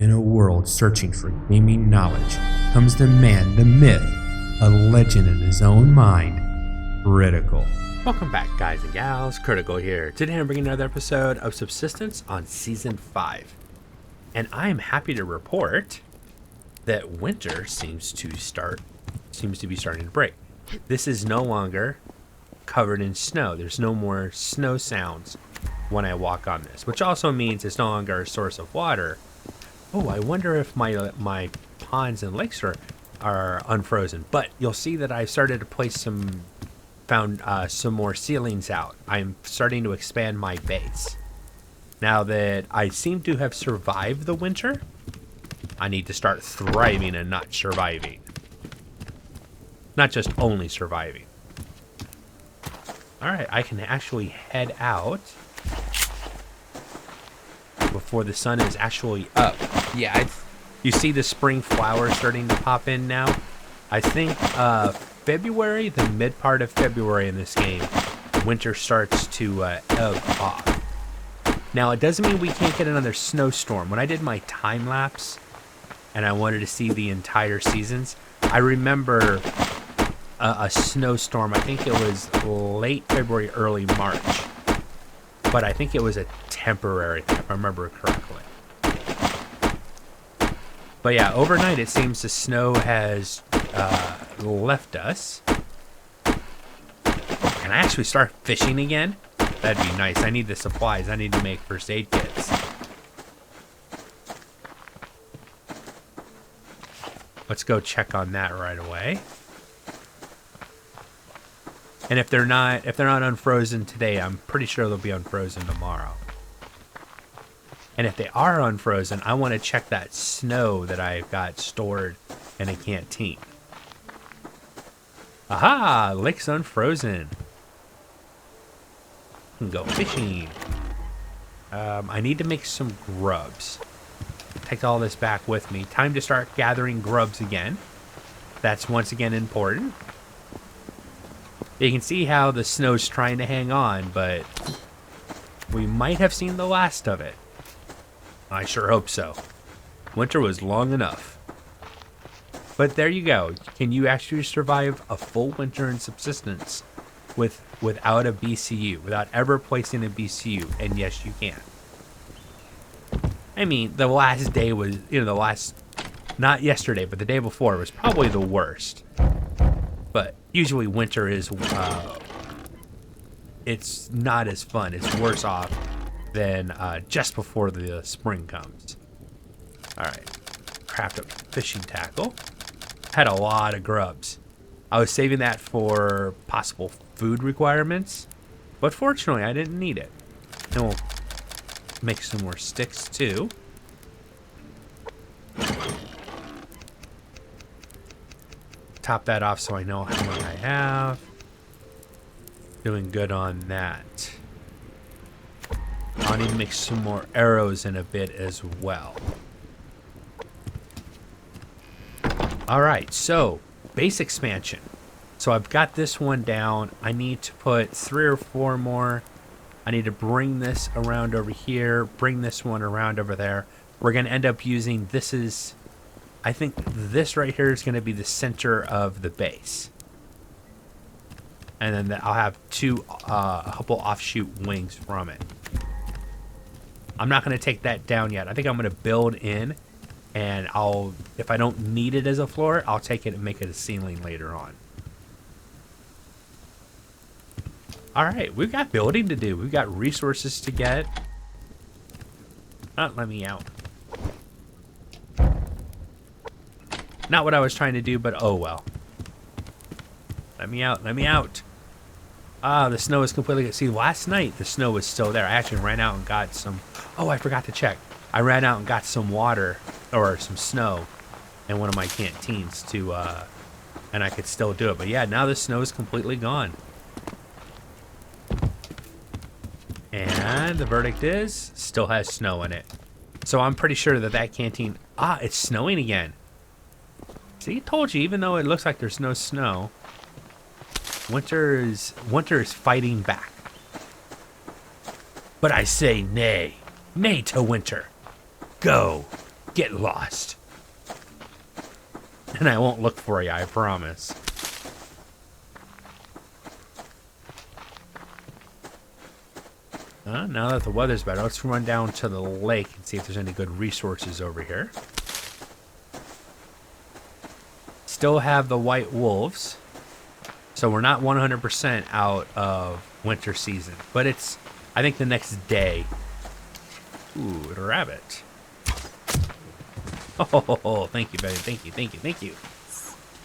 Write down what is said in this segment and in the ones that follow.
In a world searching for gaming knowledge comes the man, the myth, a legend in his own mind, Critical. Welcome back, guys and gals. Critical here. Today I'm bringing another episode of Subsistence on Season 5. And I am happy to report that winter seems to be starting to break. This is no longer covered in snow. There's no more snow sounds when I walk on this, which also means it's no longer a source of water. Oh, I wonder if my ponds and lakes are unfrozen. But you'll see that I started to place some more ceilings out. I'm starting to expand my base. Now that I seem to have survived the winter, I need to start thriving and not surviving. Not just only surviving. Alright, I can actually head out before the sun is actually up. Yeah, you see the spring flowers starting to pop in now? I think February, the mid part of February in this game, winter starts to ebb off. Now, it doesn't mean we can't get another snowstorm. When I did my time lapse and I wanted to see the entire seasons, I remember a snowstorm. I think it was late February, early March. But I think it was a temporary thing, if I remember correctly. But yeah, overnight it seems the snow has left us. Can I actually start fishing again? That'd be nice. I need the supplies. I need to make first aid kits. Let's go check on that right away. And if they're not unfrozen today, I'm pretty sure they'll be unfrozen tomorrow. And if they are unfrozen, I want to check that snow that I've got stored in a canteen. Aha! Lake's unfrozen. Can go fishing. I need to make some grubs. Take all this back with me. Time to start gathering grubs again. That's once again important. You can see how the snow's trying to hang on, but we might have seen the last of it. I sure hope so. Winter was long enough. But there you go. Can you actually survive a full winter in Subsistence without a BCU, without ever placing a BCU? And yes, you can. I mean, the last day was, not yesterday, but the day before was probably the worst. But usually winter is, it's not as fun. It's worse off than just before the spring comes. All right, craft up fishing tackle. Had a lot of grubs. I was saving that for possible food requirements, but fortunately I didn't need it. And we'll make some more sticks too. Top that off so I know how much I have. Doing good on that. I'll need to make some more arrows in a bit as well. Alright, so base expansion. So I've got this one down. I need to put 3 or 4 more. I need to bring this around over here, bring this one around over there. We're going to end up using, I think this right here is going to be the center of the base. And then I'll have a couple offshoot wings from it. I'm not going to take that down yet. I think I'm going to build in, and if I don't need it as a floor, I'll take it and make it a ceiling later on. All right, we've got building to do. We've got resources to get. Let me out. Not what I was trying to do, but oh well. Let me out, let me out. Ah, the snow is completely... See, last night the snow was still there. I actually ran out and got some... Oh, I forgot to check. I ran out and got some water, or some snow, in one of my canteens to, and I could still do it. But yeah, now the snow is completely gone. And the verdict is, still has snow in it. So I'm pretty sure that canteen... Ah, it's snowing again. See, I told you, even though it looks like there's no snow, winter is fighting back. But I say nay. Nay to winter. Go. Get lost. And I won't look for you, I promise. Now that the weather's better, let's run down to the lake and see if there's any good resources over here. Still have the white wolves. So we're not 100% out of winter season. But it's, I think, the next day. Ooh, a rabbit. Oh, thank you, buddy. Thank you, thank you, thank you.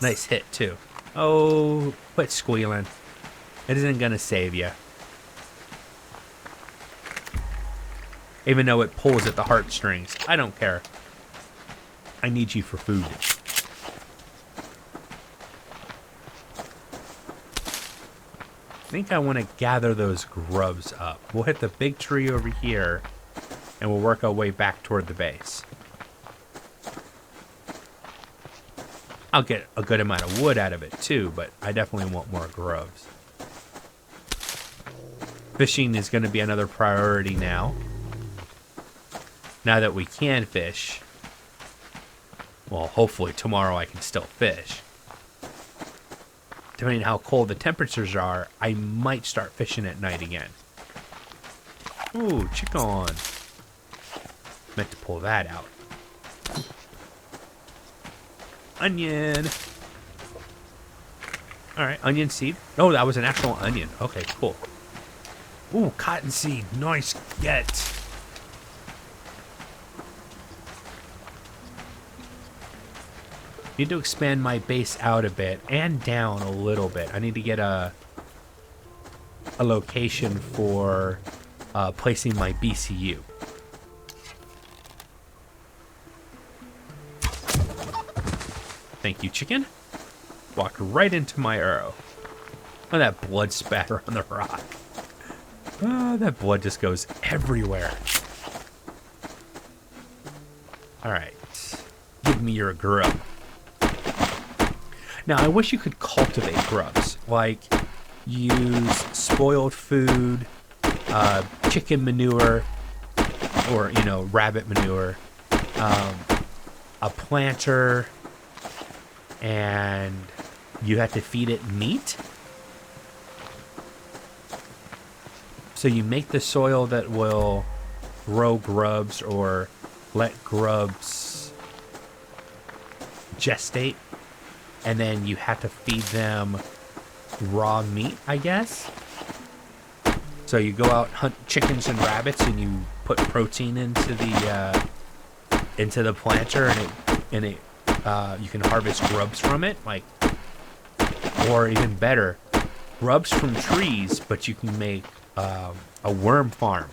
Nice hit, too. Oh, quit squealing. It isn't going to save you. Even though it pulls at the heartstrings. I don't care. I need you for food. I think I want to gather those grubs up. We'll hit the big tree over here, and we'll work our way back toward the base. I'll get a good amount of wood out of it too, but I definitely want more grubs. Fishing is going to be another priority now. Now that we can fish. Well, hopefully tomorrow I can still fish. Depending on how cold the temperatures are, I might start fishing at night again. Ooh, chicken. Meant to pull that out. Onion. Alright, onion seed. Oh, that was an actual onion. Okay, cool. Ooh, cottonseed. Nice get. Need to expand my base out a bit and down a little bit. I need to get a location for placing my BCU. Thank you, chicken. Walked right into my arrow. Oh, that blood spatter on the rock. Oh, that blood just goes everywhere. Alright. Give me your grub. Now, I wish you could cultivate grubs. Like, use spoiled food, chicken manure, or, you know, rabbit manure, a planter, and you have to feed it meat. So you make the soil that will grow grubs or let grubs gestate, and then you have to feed them raw meat, I guess. So you go out, hunt chickens and rabbits, and you put protein into the planter, and it you can harvest grubs from it, like, or even better, grubs from trees, but you can make a worm farm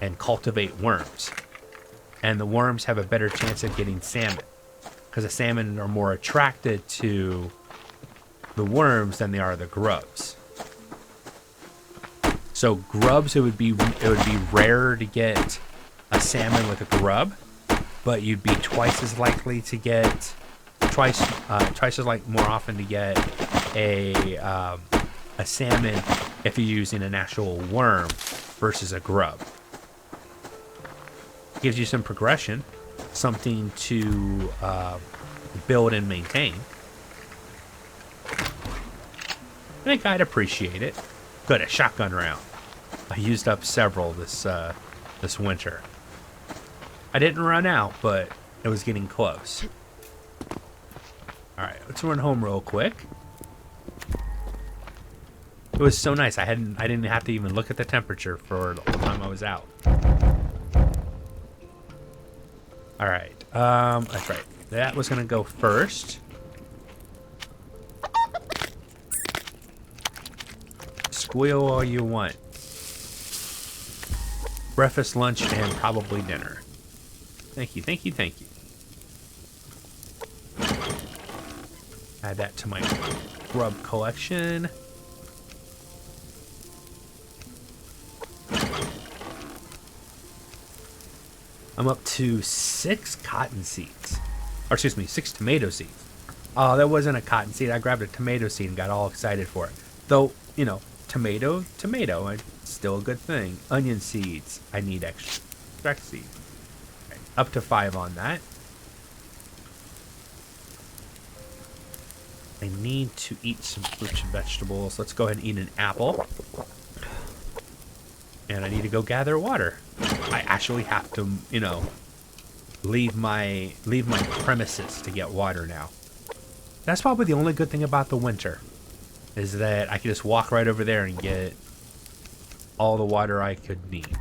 and cultivate worms. And the worms have a better chance of getting salmon, because the salmon are more attracted to the worms than they are the grubs. So grubs, it would be rarer to get a salmon with a grub, but you'd be twice as likely to get twice as more often to get a salmon if you're using an actual worm versus a grub. Gives you some progression, something to build and maintain. I think I'd appreciate it. Good, a shotgun round. I used up several this winter. I didn't run out, but it was getting close. All right, let's run home real quick. It was so nice. I didn't have to even look at the temperature for the whole time I was out. All right, that's right. That was gonna go first. Squeal all you want. Breakfast, lunch, and probably dinner. Thank you, thank you, thank you. Add that to my grub collection. I'm up to 6 cotton seeds. Or excuse me, 6 tomato seeds. Oh, that wasn't a cotton seed. I grabbed a tomato seed and got all excited for it. Though, you know, tomato, it's still a good thing. Onion seeds, I need extra seeds. Okay. Up to 5 on that. I need to eat some fruits and vegetables. Let's go ahead and eat an apple. And I need to go gather water. I actually have to, you know, leave my premises to get water now. That's probably the only good thing about the winter, is that I can just walk right over there and get all the water I could need.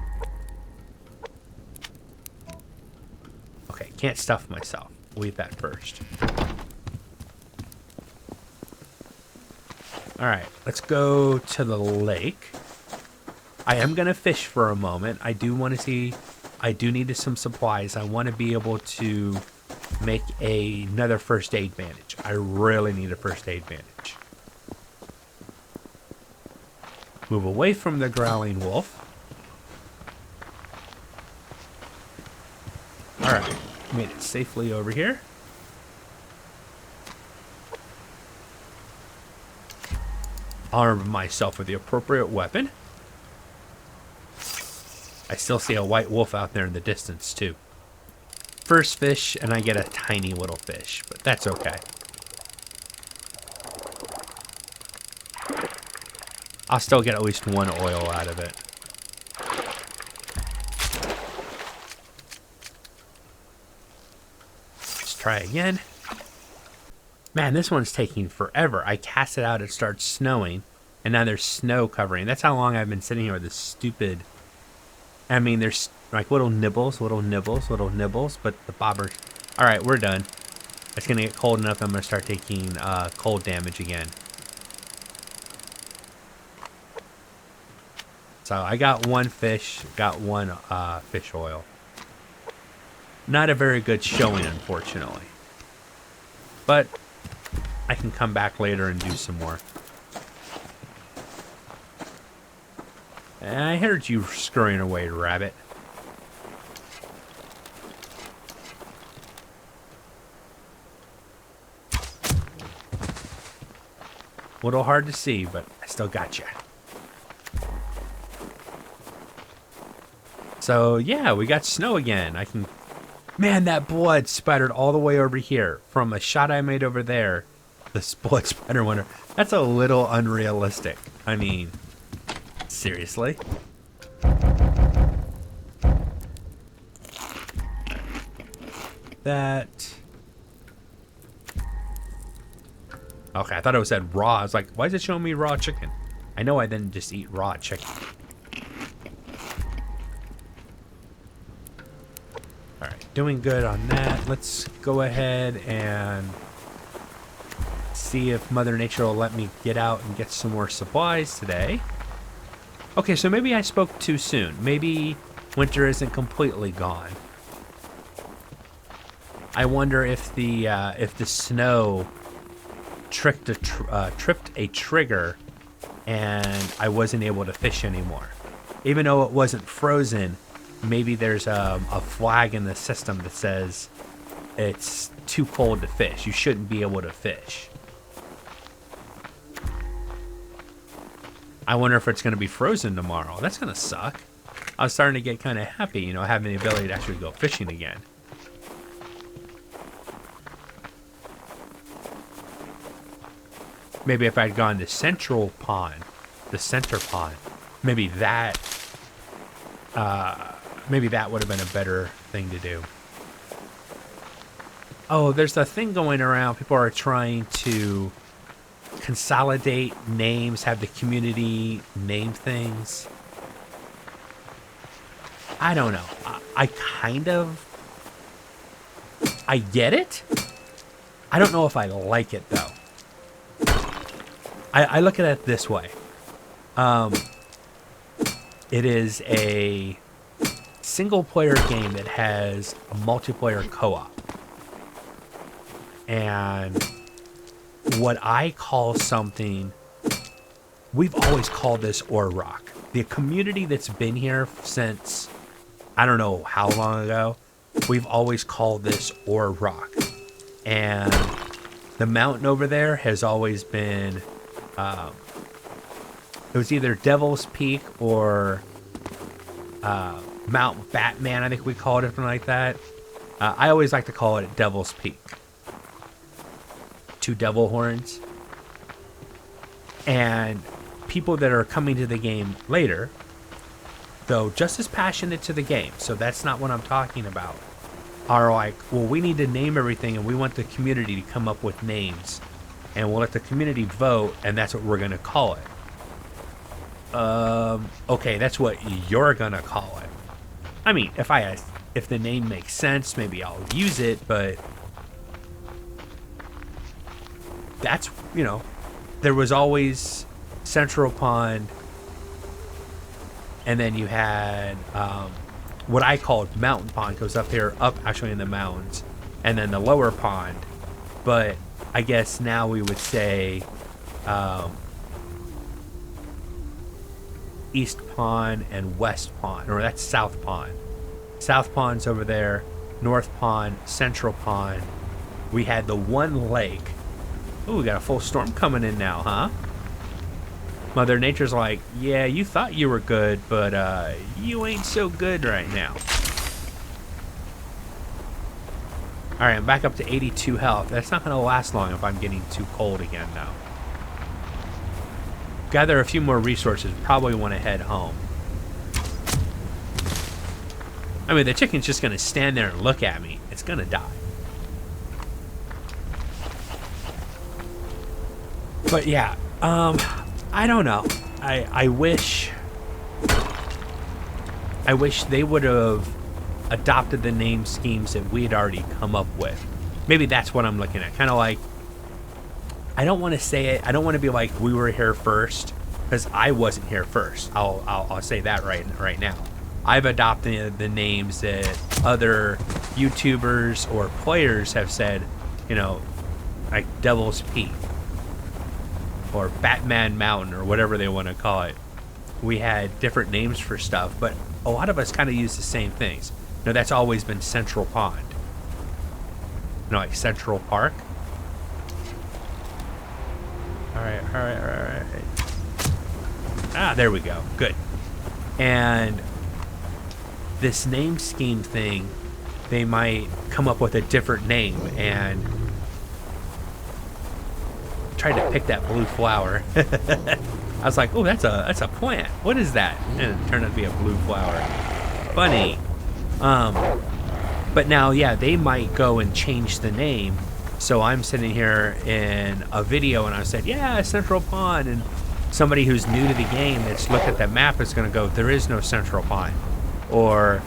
Okay, can't stuff myself. We'll eat that first. Alright, let's go to the lake. I am going to fish for a moment. I do want to see... I do need some supplies. I want to be able to make another first aid bandage. I really need a first aid bandage. Move away from the growling wolf. Alright, made it safely over here. Arm myself with the appropriate weapon. I still see a white wolf out there in the distance too. First fish, and I get a tiny little fish, but that's okay. I'll still get at least 1 oil out of it. Let's try again. Man, this one's taking forever. I cast it out, it starts snowing, and now there's snow covering. That's how long I've been sitting here with this stupid... I mean, there's like little nibbles, but the bobbers... Alright, we're done. It's going to get cold enough, I'm going to start taking cold damage again. So I got 1 fish, got 1 fish oil. Not a very good showing, unfortunately. But I can come back later and do some more. I heard you scurrying away, rabbit. A little hard to see, but I still got you. So, yeah, we got snow again. I can... Man, that blood spattered all the way over here. From a shot I made over there, this blood spatter went... That's a little unrealistic. I mean... Seriously? That... Okay, I thought it said raw. I was like, why is it showing me raw chicken? I know I didn't just eat raw chicken. Alright, doing good on that. Let's go ahead and see if Mother Nature will let me get out and get some more supplies today. Okay, so maybe I spoke too soon. Maybe winter isn't completely gone. I wonder if the snow tripped a trigger and I wasn't able to fish anymore. Even though it wasn't frozen, maybe there's a flag in the system that says it's too cold to fish. You shouldn't be able to fish. I wonder if it's going to be frozen tomorrow. That's going to suck. I was starting to get kind of happy, you know, having the ability to actually go fishing again. Maybe if I'd gone to Central Pond, the center pond, maybe that would have been a better thing to do. Oh, there's a thing going around. People are trying to consolidate names, have the community name things. I don't know. I get it. I don't know if I like it though. I look at it this way. It is a single player game that has a multiplayer co-op. And what I call something, we've always called this Ore Rock. The community that's been here since, I don't know how long ago, we've always called this Ore Rock. And the mountain over there has always been, it was either Devil's Peak or Mount Batman, I think we called it, something like that. I always like to call it Devil's Peak. 2 devil horns. And people that are coming to the game later, though just as passionate to the game, so that's not what I'm talking about, are like, well, we need to name everything and we want the community to come up with names. And we'll let the community vote, and that's what we're going to call it. Okay, that's what you're going to call it. I mean, if the name makes sense, maybe I'll use it, but that's, there was always Central Pond, and then you had what I called Mountain Pond, goes up there, up actually in the mountains, and then the lower pond. But I guess now we would say East Pond and West Pond, or that's South Pond. South Pond's over there, North Pond, Central Pond. We had the one lake. Ooh, we got a full storm coming in now, huh? Mother Nature's like, yeah, you thought you were good, but you ain't so good right now. Alright, I'm back up to 82 health. That's not going to last long if I'm getting too cold again now. Gather a few more resources. Probably want to head home. I mean, the chicken's just going to stand there and look at me. It's going to die. But yeah, I don't know. I wish they would have adopted the name schemes that we had already come up with. Maybe that's what I'm looking at. Kind of like, I don't want to say it. I don't want to be like we were here first, because I wasn't here first. I'll say that right now. I've adopted the names that other YouTubers or players have said, like Devil's Peak or Batman Mountain or whatever they want to call it. We had different names for stuff, but a lot of us kind of use the same things. That's always been Central Pond. Like Central Park. All right. Ah, there we go. Good. And this name scheme thing, they might come up with a different name and try to pick that blue flower. I was like, oh, that's a plant. What is that? And it turned out to be a blue flower. Funny. But now, yeah, they might go and change the name. So I'm sitting here in a video and I said, yeah, Central Pond. And somebody who's new to the game that's looked at the map is going to go, there is no Central Pond. Or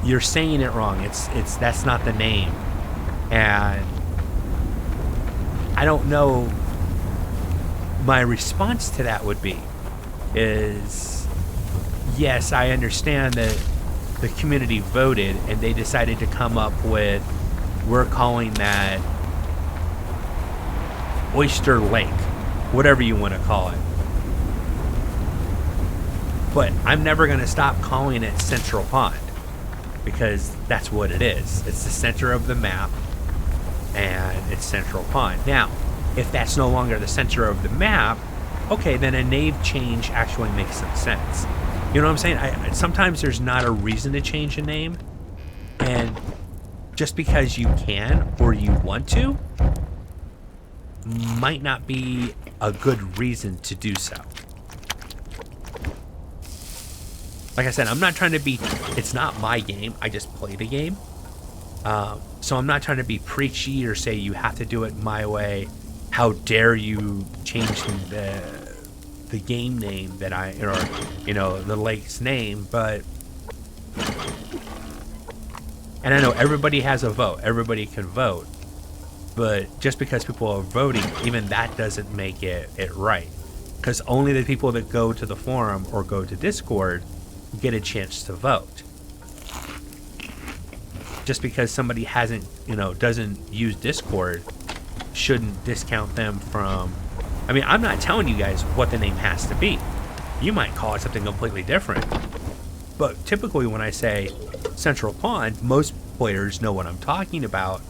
you're saying it wrong. That's not the name. And I don't know. My response to that would be is, yes, I understand that the community voted and they decided to come up with, we're calling that Oyster Lake, whatever you want to call it. But I'm never going to stop calling it Central Pond, because that's what it is. It's the center of the map, and it's Central Pond. Now, if that's no longer the center of the map, okay, then a name change actually makes some sense. You know what I'm saying? Sometimes there's not a reason to change a name, and just because you can or you want to might not be a good reason to do so. Like I said, I'm not trying to be, it's not my game, I just play the game. So I'm not trying to be preachy or say you have to do it my way. How dare you change the game name that the lake's name, but, and I know everybody has a vote, everybody can vote, but just because people are voting, even that doesn't make it right. Because only the people that go to the forum or go to Discord get a chance to vote. Just because somebody doesn't use Discord shouldn't discount them from, I mean, I'm not telling you guys what the name has to be. You might call it something completely different. But typically when I say Central Pond, most players know what I'm talking about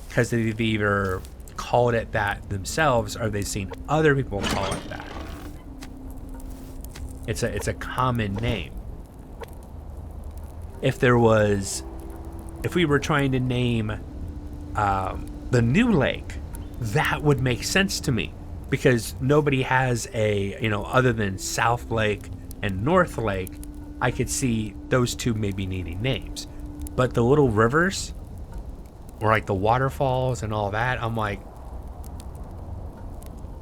because they've either called it that themselves or they've seen other people call it that. It's a common name. If there was if we were trying to name the new lake, that would make sense to me, because nobody has a, other than South Lake and North Lake, I could see those two maybe needing names. But the little rivers, or like the waterfalls and all that, I'm like,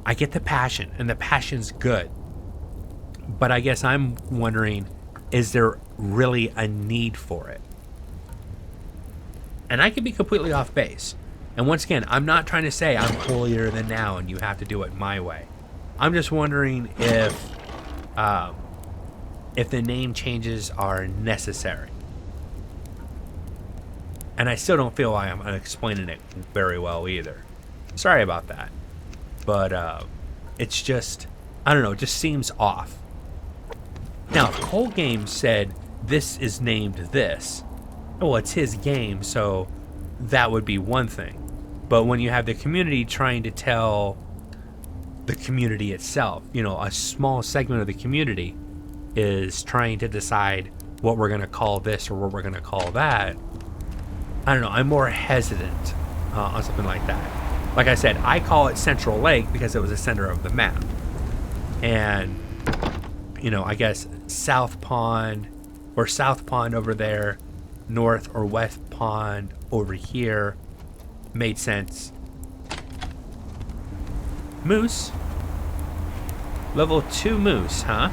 I get the passion, and the passion's good. But I guess I'm wondering, is there really a need for it? And I could be completely off base. And once again, I'm not trying to say I'm holier than thou and you have to do it my way. I'm just wondering if the name changes are necessary. And I still don't feel like I'm explaining it very well either. Sorry about that. But it's just, I don't know, it just seems off. Now, if Cole Games said this is named this, well, it's his game, so that would be one thing. But when you have the community trying to tell the community itself, a small segment of the community is trying to decide what we're going to call this or what we're going to call that, I don't know, I'm more hesitant on something like that. Like I said, I call it Central Lake because it was the center of the map. And, I guess South Pond over there, North or West Pond over here made sense. Moose? Level 2 moose, huh?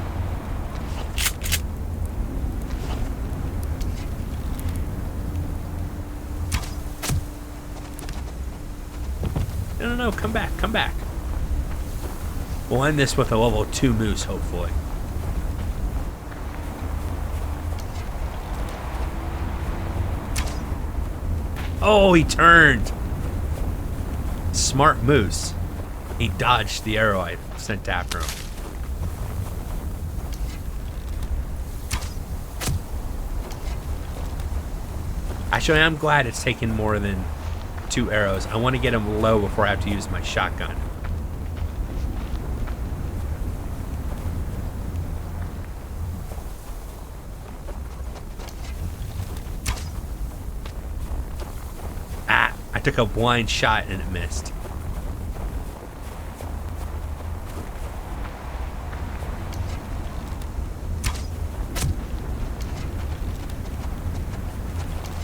No, come back. We'll end this with a level 2 moose, hopefully. Oh, he turned. Smart moose. He dodged the arrow I sent after him. Actually, I'm glad it's taken more than 2 arrows. I want to get him low before I have to use my shotgun. I took a blind shot and it missed.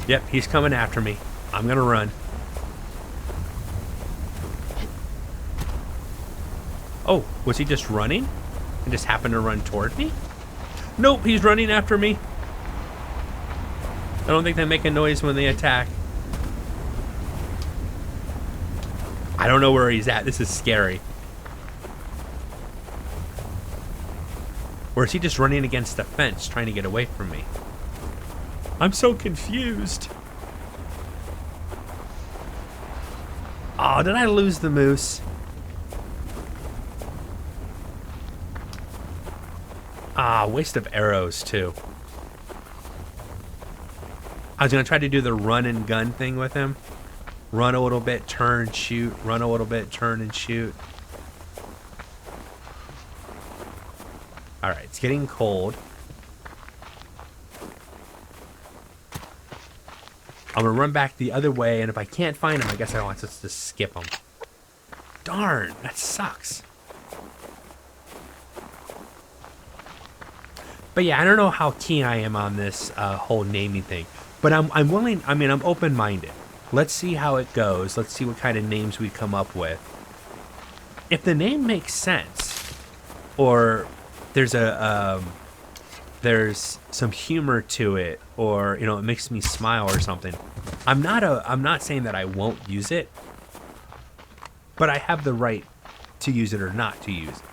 Yep, he's coming after me. I'm gonna run. Oh, was he just running? And just happened to run toward me? Nope, he's running after me. I don't think they make a noise when they attack. I don't know where he's at. This is scary. Or is he just running against the fence trying to get away from me? I'm so confused. Oh, did I lose the moose? Ah, waste of arrows too. I was gonna try to do the run and gun thing with him. Run a little bit, turn, shoot. Run a little bit, turn and shoot. Alright, it's getting cold. I'm gonna run back the other way, and if I can't find him, I guess I want to just skip him. Darn, that sucks. But yeah, I don't know how keen I am on this whole naming thing. But I'm willing, I'm open-minded. Let's see how it goes. Let's see what kind of names we come up with. If the name makes sense, or there's there's some humor to it, or it makes me smile or something, I'm not saying that I won't use it, but I have the right to use it or not to use it.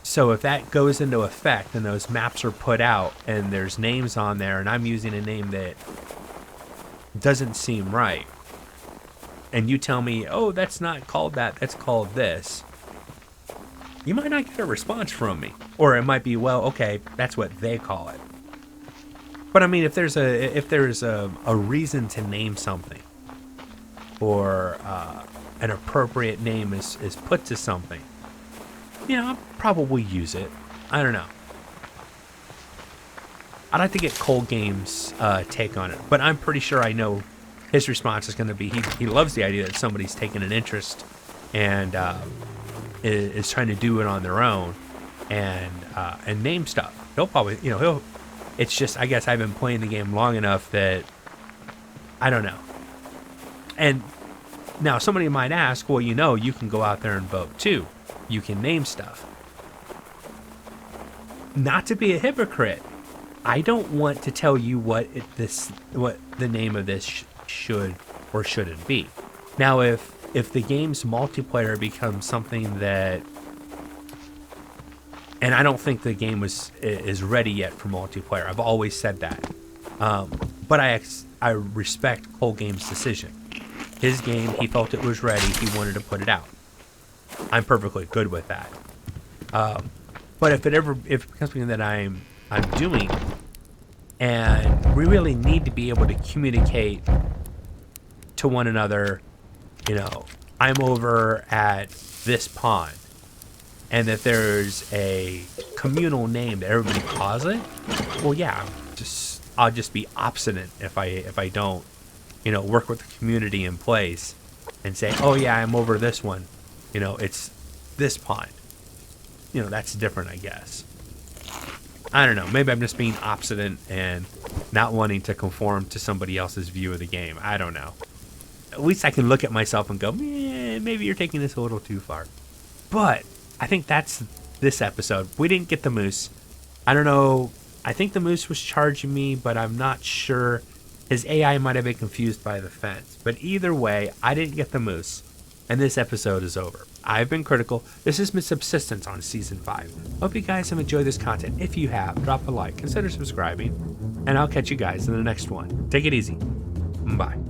So if that goes into effect and those maps are put out and there's names on there and I'm using a name that doesn't seem right, and you tell me, oh, that's not called that, that's called this, you might not get a response from me. Or it might be, well, okay, that's what they call it. But I mean, if there's a reason to name something, or an appropriate name is put to something, I'll probably use it. I don't know. I'd like to get Cole Games' take on it, but I'm pretty sure I know his response is going to be he loves the idea that somebody's taken an interest and is trying to do it on their own and name stuff. He'll probably, it's just, I guess I've been playing the game long enough that I don't know. And now somebody might ask, well, you can go out there and vote too. You can name stuff. Not to be a hypocrite, I don't want to tell you what the name of this should or shouldn't be. Now, if the game's multiplayer becomes something that, and I don't think the game is ready yet for multiplayer. I've always said that, but I respect Cole Games' decision. His game, he felt it was ready. He wanted to put it out. I'm perfectly good with that. But if it becomes something that I'm doing, and we really need to be able to communicate to one another, I'm over at this pond, and that there's a communal name that everybody calls it. Well, yeah, I'll just be obstinate if I don't, work with the community in place and say, oh yeah, I'm over this one. It's this pond. That's different, I guess. I don't know. Maybe I'm just being obstinate and not wanting to conform to somebody else's view of the game. I don't know. At least I can look at myself and go, maybe you're taking this a little too far. But I think that's this episode. We didn't get the moose. I don't know. I think the moose was charging me, but I'm not sure. His AI might have been confused by the fence. But either way, I didn't get the moose. And this episode is over. I've been Critical. This has been Subsistence on Season 5. Hope you guys have enjoyed this content. If you have, drop a like, consider subscribing, and I'll catch you guys in the next one. Take it easy. Bye.